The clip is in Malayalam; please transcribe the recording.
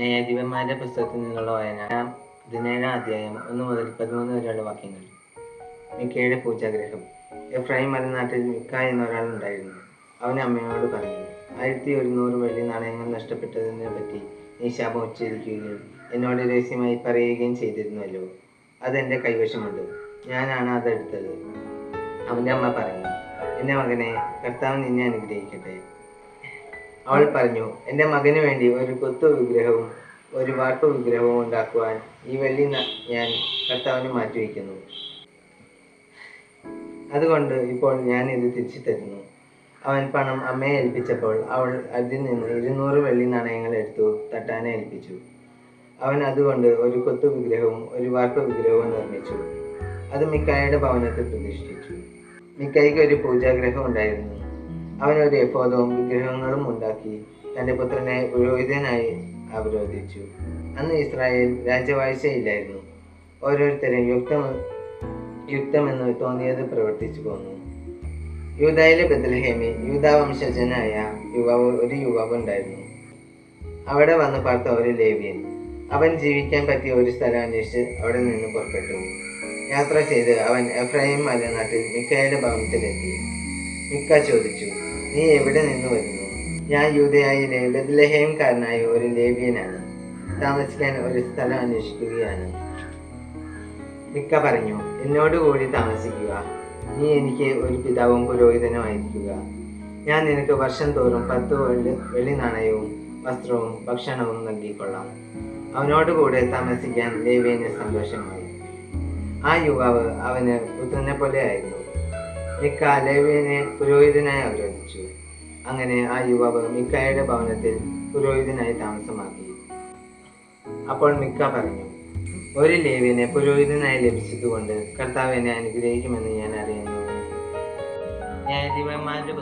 ന്യായാധിപന്മാരുടെ പുസ്തകത്തിൽ നിന്നുള്ള വായന 17 അധ്യായം 1 മുതൽ 13 വരെയുള്ള വാക്യങ്ങൾ. മിക്കയുടെ പൂജാഗ്രഹം. എഫ്രൈം മലനാട്ടിൽ മിക്ക എന്നൊരാൾ ഉണ്ടായിരുന്നു. അവൻ അമ്മയോട് പറഞ്ഞു, 1100 വെള്ളി നാണയങ്ങൾ നഷ്ടപ്പെട്ടതിനെ പറ്റി നീ ശാപം ഉച്ചരിക്കുകയും എന്നോട് രഹസ്യമായി പറയുകയും ചെയ്തിരുന്നുവല്ലോ. അതെൻ്റെ കൈവശമുണ്ട്, ഞാനാണ് അതെടുത്തത്. അവൻ്റെ അമ്മ പറഞ്ഞു, എൻ്റെ മകനെ, കർത്താവ് നിന്നെ അനുഗ്രഹിക്കട്ടെ. അവൾ പറഞ്ഞു, എൻ്റെ മകന് വേണ്ടി ഒരു കൊത്തു വിഗ്രഹവും ഒരു വാർപ്പ് വിഗ്രഹവും ഉണ്ടാക്കുവാൻ ഈ വെള്ളി ഞാൻ കർത്താവിന് മാറ്റിവെക്കുന്നു. അതുകൊണ്ട് ഇപ്പോൾ ഞാൻ ഇത് തിരിച്ചു തരുന്നു. അവൻ പണം അമ്മയെ ഏൽപ്പിച്ചപ്പോൾ അവൾ അതിൽ നിന്ന് 200 വെള്ളി നാണയങ്ങൾ എടുത്തു തട്ടാനെ ഏൽപ്പിച്ചു. അവൻ അതുകൊണ്ട് ഒരു കൊത്തു വിഗ്രഹവും ഒരു വാർപ്പ് വിഗ്രഹവും നിർമ്മിച്ചു. അത് മിക്കായുടെ ഭവനത്തിൽ പ്രതിഷ്ഠിച്ചു. മിക്കായ്ക്ക് ഒരു പൂജാഗ്രഹം ഉണ്ടായിരുന്നു. അവൻ ഒരു എഫോദവും വിഗ്രഹങ്ങളും ഉണ്ടാക്കി തൻ്റെ പുത്രനെ പുരോഹിതനായി അവരോധിച്ചു. അന്ന് ഇസ്രായേൽ രാജവാഴ്ചയില്ലായിരുന്നു. ഓരോരുത്തരും യുക്തമെന്ന് തോന്നിയത് പ്രവർത്തിച്ചു പോന്നു. യൂദായിലെ ബെത്ലഹേമിൽ യൂദാ വംശജനായ ഒരു യുവാവ് ഉണ്ടായിരുന്നു. അവിടെ വന്ന് പാർത്ത ഒരു ലേവ്യൻ. അവൻ ജീവിക്കാൻ പറ്റിയ ഒരു സ്ഥലം അന്വേഷിച്ച് അവിടെ നിന്ന് പുറപ്പെട്ടു. യാത്ര ചെയ്ത് അവൻ എഫ്രൈം മലനാട്ടിൽ മിക്കയുടെ ഭവനത്തിലെത്തി. മിക്ക ചോദിച്ചു, നീ എവിടെ നിന്ന് വരുന്നു? ഞാൻ യൂദയായിലെ ബെത്ലഹേംകാരനായ ഒരു ലേവ്യനാണ്. താമസിക്കാൻ ഒരു സ്ഥലം അന്വേഷിക്കുകയാണ്. മിക്ക പറഞ്ഞു, എന്നോടുകൂടി താമസിക്കുക. നീ എനിക്ക് ഒരു പിതാവും പുരോഹിതനുമായിരിക്കുക. ഞാൻ നിനക്ക് വർഷം തോറും 10 വെള്ളി നാണയവും വസ്ത്രവും ഭക്ഷണവും നൽകിക്കൊള്ളാം. അവനോടുകൂടെ താമസിക്കാൻ ലേവ്യന് സന്തോഷമായി. ആ യുവാവ് അവന് പുത്രനെ പോലെ ആയിരുന്നു. മിക്ക ലേവ്യനെ പുരോഹിതനായി അവരോധിച്ചു. അങ്ങനെ ആ യുവാവ് മിക്കായുടെ ഭവനത്തിൽ പുരോഹിതനായി താമസമാക്കി. അപ്പോൾ മിക്ക പറഞ്ഞു, ഒരു ലേവ്യനെ പുരോഹിതനായി ലഭിച്ചതുകൊണ്ട് കർത്താവ് എന്നെ അനുഗ്രഹിക്കുമെന്ന് ഞാൻ അറിയുന്നു. ന്യായാധിപന്മാരുടെ